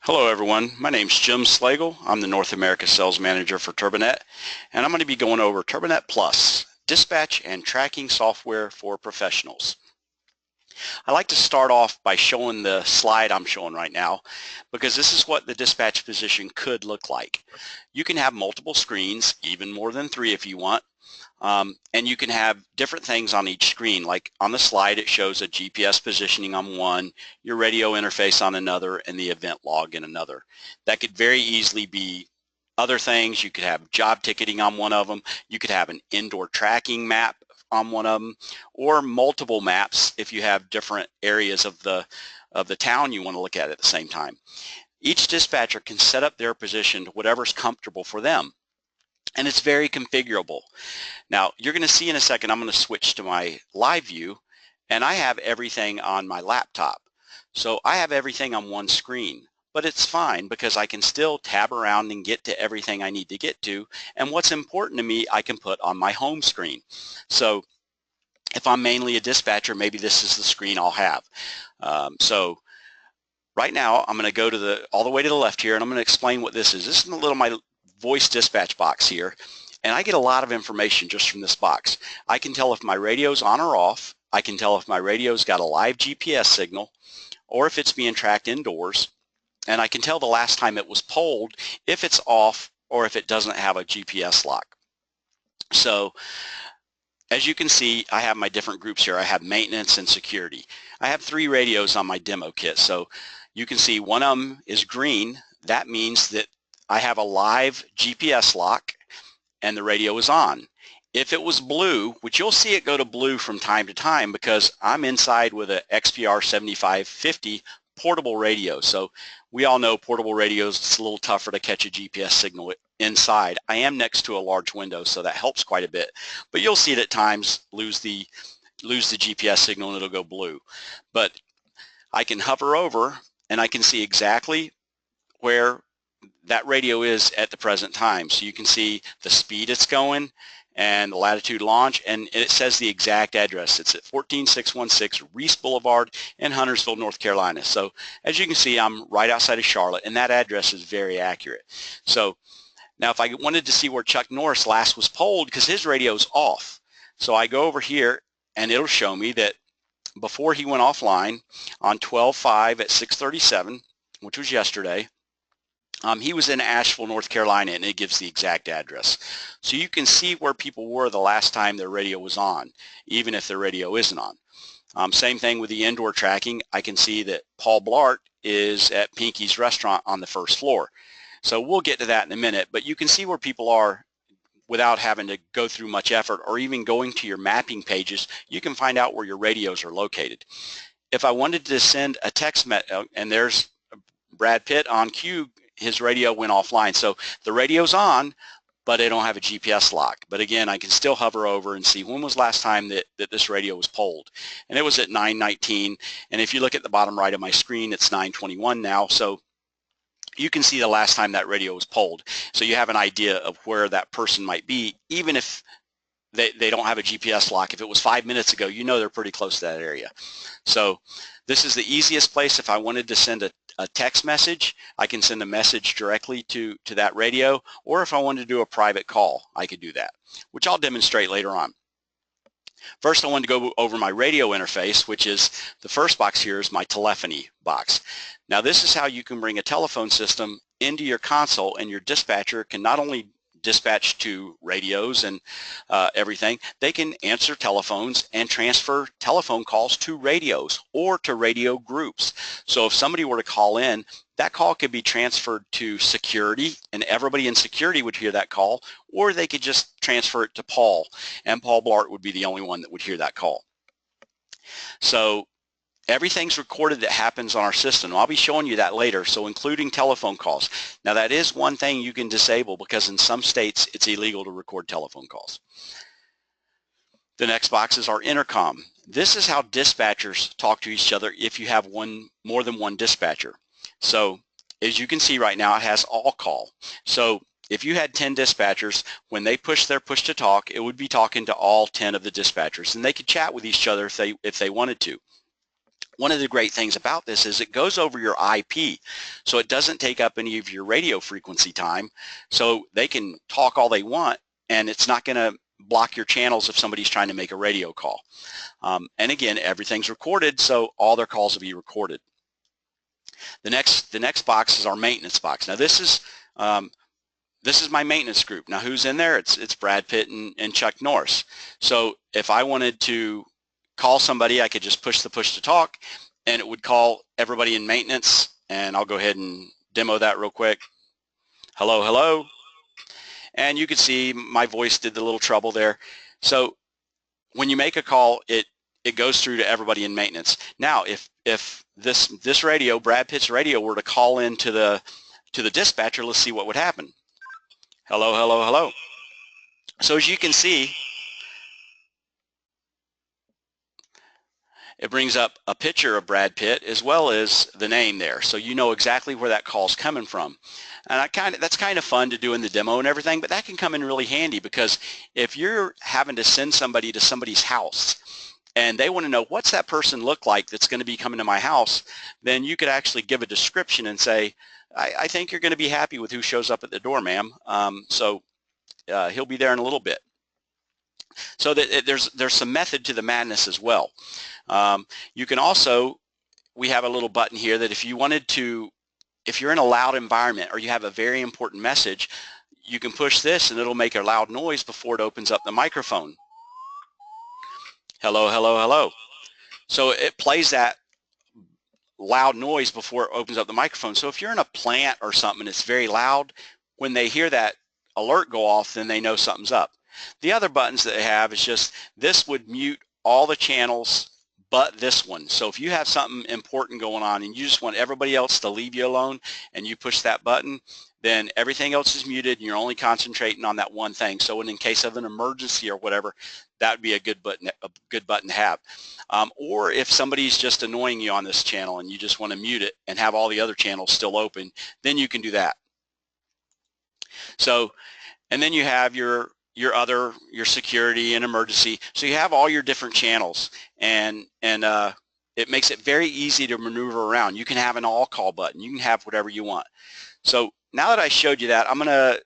Hello everyone, my name's Jim Slagle. I'm the North America Sales Manager for TRBOnet, and I'm going to be going over TRBOnet Plus, dispatch and tracking software for professionals. I like to start off by showing the slide I'm showing right now because this is what the dispatch position could look like. You can have multiple screens, even more than 3 if you want. And you can have different things on each screen. Like on the slide, it shows a GPS positioning on one, your radio interface on another, and the event log in another. That could very easily be other things. You could have job ticketing on one of them. You could have an indoor tracking map on one of them, or multiple maps if you have different areas of the town you want to look at the same time. Each dispatcher can set up their position to whatever's comfortable for them. And it's very configurable. Now, you're going to see in a second, I'm going to switch to my live view, and I have everything on my laptop. So I have everything on one screen, but it's fine because I can still tab around and get to everything I need to get to. And what's important to me, I can put on my home screen. So if I'm mainly a dispatcher, maybe this is the screen I'll have. So right now, I'm going to go to all the way to the left here, and I'm going to explain what this is. This is my voice dispatch box here, and I get a lot of information just from this box. I can tell if my radio's on or off. I can tell if my radio's got a live GPS signal or if it's being tracked indoors, and I can tell the last time it was polled, if it's off or if it doesn't have a GPS lock. So as you can see, I have my different groups here. I have maintenance and security. I have 3 radios on my demo kit, so you can see one of them is green. That means that I have a live GPS lock and the radio is on. If it was blue, which you'll see it go to blue from time to time because I'm inside with a XPR 7550 portable radio. So we all know portable radios, it's a little tougher to catch a GPS signal inside. I am next to a large window, so that helps quite a bit. But you'll see it at times lose the GPS signal and it'll go blue. But I can hover over and I can see exactly where that radio is at the present time. So you can see the speed it's going and the latitude launch, and it says the exact address. It's at 14616 Reese Boulevard in Huntersville, North Carolina. So as you can see, I'm right outside of Charlotte, and that address is very accurate. So now if I wanted to see where Chuck Norris last was polled, because his radio's off, so I go over here and it'll show me that before he went offline on 12/5 at 6:37, which was yesterday, he was in Asheville, North Carolina, and it gives the exact address. So you can see where people were the last time their radio was on, even if their radio isn't on. Same thing with the indoor tracking. I can see that Paul Blart is at Pinky's restaurant on the first floor. So we'll get to that in a minute, but you can see where people are without having to go through much effort, or even going to your mapping pages. You can find out where your radios are located. If I wanted to send a text message, and there's Brad Pitt on cue, his radio went offline. So the radio's on, but they don't have a GPS lock. But again, I can still hover over and see when was last time that this radio was polled. And it was at 9:19. And if you look at the bottom right of my screen, it's 9:21 now. So you can see the last time that radio was polled. So you have an idea of where that person might be, even if they don't have a GPS lock. If it was 5 minutes ago, you know they're pretty close to that area. So this is the easiest place. If I wanted to send a text message, I can send a message directly to that radio, or if I wanted to do a private call, I could do that, which I'll demonstrate later on. First, I wanted to go over my radio interface, which is the first box here is my telephony box. Now this is how you can bring a telephone system into your console, and your dispatcher can not only dispatch to radios and everything, they can answer telephones and transfer telephone calls to radios or to radio groups. So if somebody were to call in, that call could be transferred to security, and everybody in security would hear that call, or they could just transfer it to Paul, and Paul Blart would be the only one that would hear that call. So everything's recorded that happens on our system. I'll be showing you that later, so including telephone calls. Now that is one thing you can disable, because in some states it's illegal to record telephone calls. The next box is our intercom. This is how dispatchers talk to each other if you have more than one dispatcher. So as you can see right now, it has all call. So if you had 10 dispatchers, when they push their push to talk, it would be talking to all 10 of the dispatchers, and they could chat with each other if they wanted to. one of the great things about this is it goes over your IP, so it doesn't take up any of your radio frequency time, so they can talk all they want, and it's not going to block your channels if somebody's trying to make a radio call. And again, everything's recorded, so all their calls will be recorded. The next box is our maintenance box. Now this is my maintenance group. Now who's in there? It's Brad Pitt and Chuck Norris. So if I wanted to call somebody, I could just push the push to talk, and it would call everybody in maintenance. And I'll go ahead and demo that real quick. Hello, hello. And you can see my voice did the little trouble there. So when you make a call, it goes through to everybody in maintenance. Now, if this radio, Brad Pitt's radio, were to call in to the dispatcher, let's see what would happen. Hello, hello, hello. So as you can see, it brings up a picture of Brad Pitt as well as the name there, so you know exactly where that call's coming from. And that's kind of fun to do in the demo and everything, but that can come in really handy, because if you're having to send somebody to somebody's house and they want to know what's that person look like that's going to be coming to my house, then you could actually give a description and say, I think you're going to be happy with who shows up at the door, ma'am. So he'll be there in a little bit. So that there's some method to the madness as well. You can also, we have a little button here that if you wanted to, if you're in a loud environment or you have a very important message, you can push this and it'll make a loud noise before it opens up the microphone. Hello, hello, hello. So it plays that loud noise before it opens up the microphone. So if you're in a plant or something and it's very loud, when they hear that alert go off, then they know something's up. The other buttons that they have is just, this would mute all the channels but this one. So if you have something important going on and you just want everybody else to leave you alone and you push that button, then everything else is muted and you're only concentrating on that one thing. So in case of an emergency or whatever, that would be a good button to have. Or if somebody's just annoying you on this channel and you just want to mute it and have all the other channels still open, then you can do that. So, and then you have your security and emergency. So you have all your different channels, and it makes it very easy to maneuver around. You can have an all call button. You can have whatever you want. So now that I showed you that, I'm going to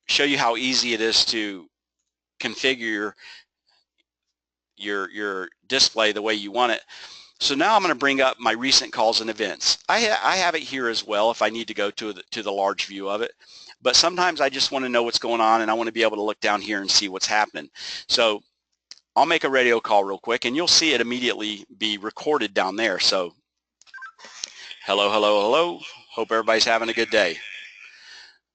show you how easy it is to configure your display the way you want it. So now I'm going to bring up my recent calls and events. I have it here as well if I need to go to the large view of it. But sometimes I just want to know what's going on and I want to be able to look down here and see what's happening. So I'll make a radio call real quick and you'll see it immediately be recorded down there. So hello, hello, hello. Hope everybody's having a good day.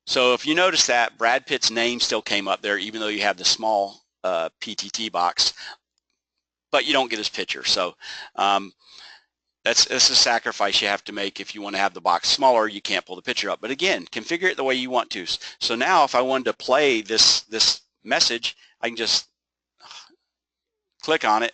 So if you notice that Brad Pitt's name still came up there even though you have the small PTT box, but you don't get his picture. So that's a sacrifice you have to make. If you want to have the box smaller, you can't pull the picture up. But again, configure it the way you want to. So now if I wanted to play this message, I can just click on it.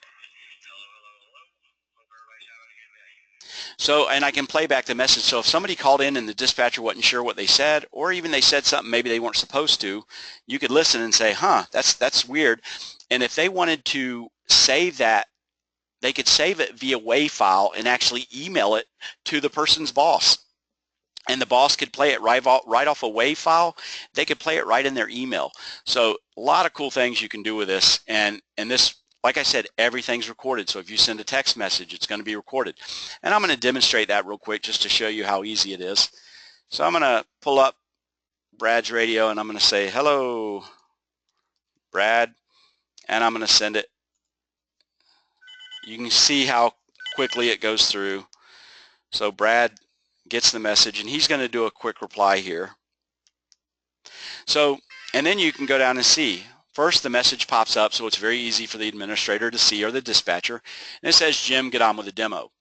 So, and I can play back the message. So if somebody called in and the dispatcher wasn't sure what they said, or even they said something maybe they weren't supposed to, you could listen and say, huh, that's weird. And if they wanted to save that, they could save it via WAV file and actually email it to the person's boss. And the boss could play it right off a WAV file. They could play it right in their email. So a lot of cool things you can do with this. And this, like I said, everything's recorded. So if you send a text message, it's going to be recorded. And I'm going to demonstrate that real quick just to show you how easy it is. So I'm going to pull up Brad's radio and I'm going to say, hello, Brad, and I'm going to send it. You can see how quickly it goes through. So Brad gets the message and he's going to do a quick reply here. So, and then you can go down and see. First, the message pops up, so it's very easy for the administrator to see, or the dispatcher. And it says, Jim, get on with the demo.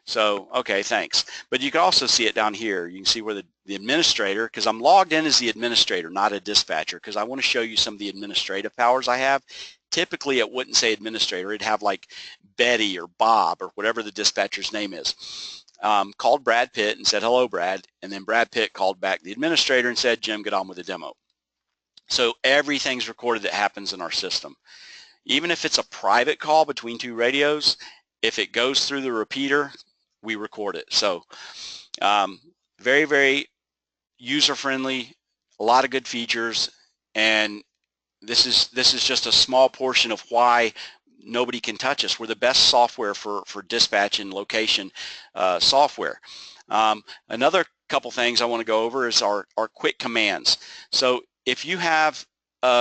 So, okay, thanks. But you can also see it down here. You can see where the administrator, because I'm logged in as the administrator, not a dispatcher, because I want to show you some of the administrative powers I have. Typically, it wouldn't say administrator. It'd have like Betty or Bob or whatever the dispatcher's name is. Called Brad Pitt and said, hello, Brad. And then Brad Pitt called back the administrator and said, Jim, get on with the demo. So everything's recorded that happens in our system. Even if it's a private call between two radios, if it goes through the repeater, we record it. So very, very user-friendly, a lot of good features, and this is just a small portion of why nobody can touch us. We're the best software for dispatch and location software. Another couple things I want to go over is our quick commands. So if you have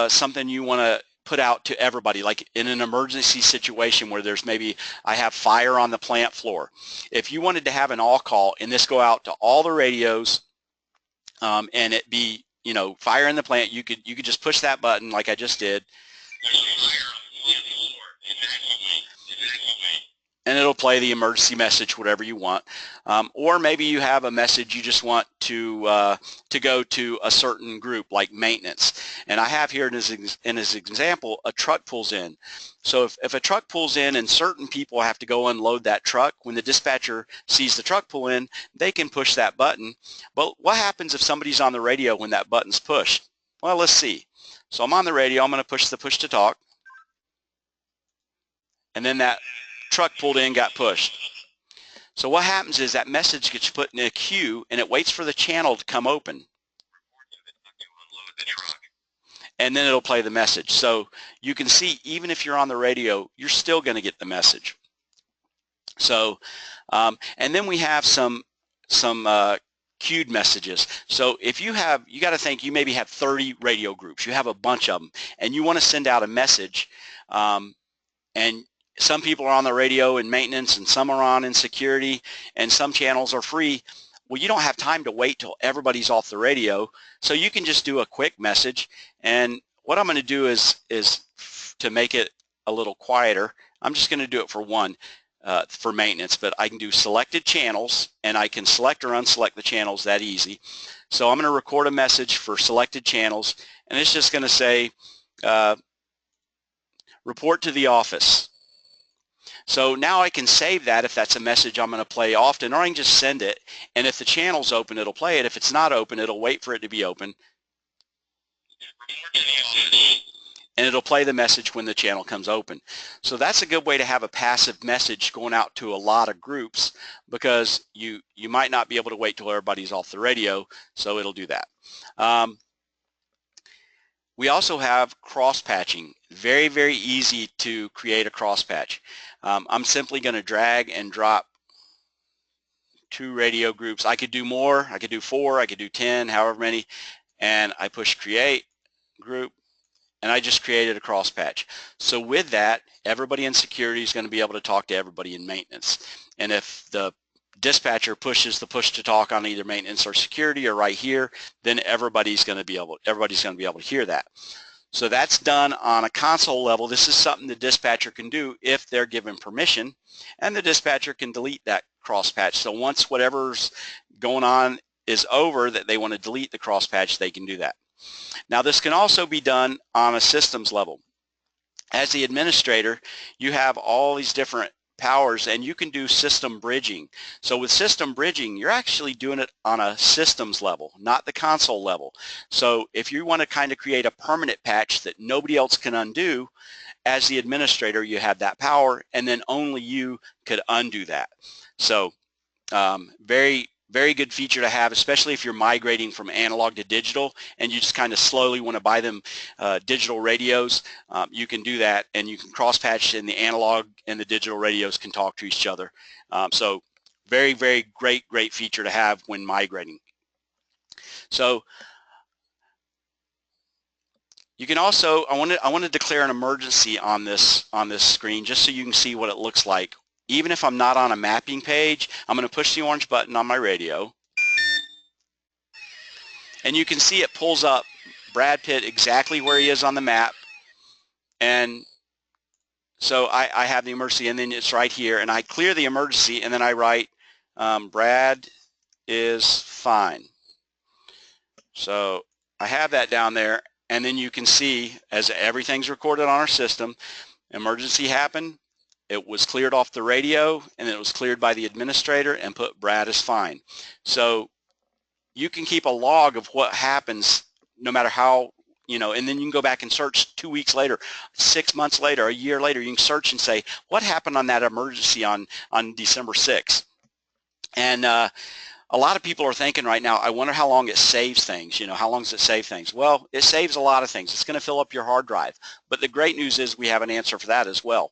something you want to put out to everybody, like in an emergency situation where there's maybe I have fire on the plant floor. If you wanted to have an all call and this go out to all the radios and it be, you know, fire in the plant, you could just push that button like I just did. And it'll play the emergency message, whatever you want. Or maybe you have a message you just want to go to a certain group like maintenance. And I have here in this example, a truck pulls in. So if a truck pulls in and certain people have to go unload that truck, when the dispatcher sees the truck pull in, they can push that button. But what happens if somebody's on the radio when that button's pushed? Well, let's see. So I'm on the radio, I'm going to push the push to talk. And then that truck pulled in, got pushed. So what happens is that message gets put in a queue and it waits for the channel to come open. And then it'll play the message. So you can see even if you're on the radio, you're still going to get the message. So and then we have some queued messages. So if you got to think you maybe have 30 radio groups, you have a bunch of them, and you want to send out a message, and some people are on the radio in maintenance and some are on in security and some channels are free. Well, you don't have time to wait till everybody's off the radio, so you can just do a quick message. And what I'm going to do is to make it a little quieter, I'm just going to do it for one for maintenance, but I can do selected channels and I can select or unselect the channels that easy. So I'm going to record a message for selected channels and it's just going to say report to the office. So now I can save that if that's a message I'm going to play often, or I can just send it, and if the channel's open, it'll play it. If it's not open, it'll wait for it to be open, and it'll play the message when the channel comes open. So that's a good way to have a passive message going out to a lot of groups, because you might not be able to wait till everybody's off the radio, so it'll do that. We also have cross-patching. Very, very easy to create a cross-patch. I'm simply going to drag and drop 2 radio groups. I could do more. I could do 4. I could do 10, however many. And I push create group, and I just created a cross-patch. So with that, everybody in security is going to be able to talk to everybody in maintenance. And if the dispatcher pushes the push to talk on either maintenance or security or right here, then everybody's going to be able to hear that. So that's done on a console level. This is something the dispatcher can do if they're given permission, and the dispatcher can delete that cross patch. So once whatever's going on is over that they want to delete the cross patch, they can do that. Now this can also be done on a systems level. As the administrator, you have all these different powers and you can do system bridging. So with system bridging, you're actually doing it on a systems level, not the console level. So if you want to kind of create a permanent patch that nobody else can undo, as the administrator you have that power, and then only you could undo that. So very, very good feature to have, especially if you're migrating from analog to digital and you just kind of slowly want to buy them digital radios. You can do that, and you can cross patch, and the analog and the digital radios can talk to each other. So very, very great feature to have when migrating. So you can also, I want to declare an emergency on this screen just so you can see what it looks like. Even if I'm not on a mapping page, I'm going to push the orange button on my radio, and you can see it pulls up Brad Pitt exactly where he is on the map. And so I have the emergency, and then it's right here, and I clear the emergency, and then I write Brad is fine. So I have that down there, and then you can see as everything's recorded on our system, emergency happened, it was cleared off the radio, and it was cleared by the administrator and put Brad is fine. So you can keep a log of what happens no matter how, you know, and then you can go back and search 2 weeks later, 6 months later, a year later, you can search and say, what happened on that emergency on December 6th? And a lot of people are thinking right now, I wonder how long it saves things. You know, how long does it save things? Well, it saves a lot of things. It's going to fill up your hard drive. But the great news is we have an answer for that as well.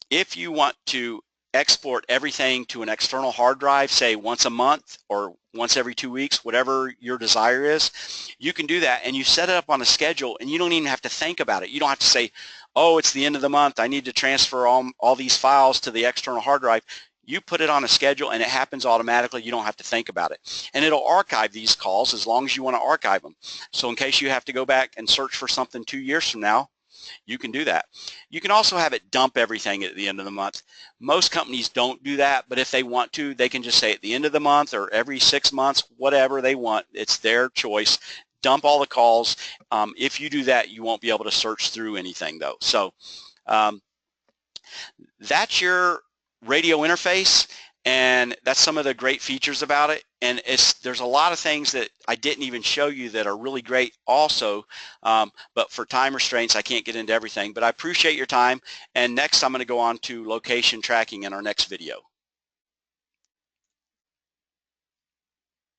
If you want to export everything to an external hard drive, say once a month or once every 2 weeks, whatever your desire is, you can do that, and you set it up on a schedule, and you don't even have to think about it. You don't have to say, oh, it's the end of the month, I need to transfer all these files to the external hard drive. You put it on a schedule and it happens automatically. You don't have to think about it. And it'll archive these calls as long as you want to archive them. So in case you have to go back and search for something 2 years from now, you can do that. You can also have it dump everything at the end of the month. Most companies don't do that, but if they want to, they can just say at the end of the month or every 6 months, whatever they want. It's their choice. Dump all the calls. If you do that, you won't be able to search through anything though. So that's your radio interface, and that's some of the great features about it. And there's a lot of things that I didn't even show you that are really great also, but for time restraints I can't get into everything. But I appreciate your time, and next I'm going to go on to location tracking in our next video.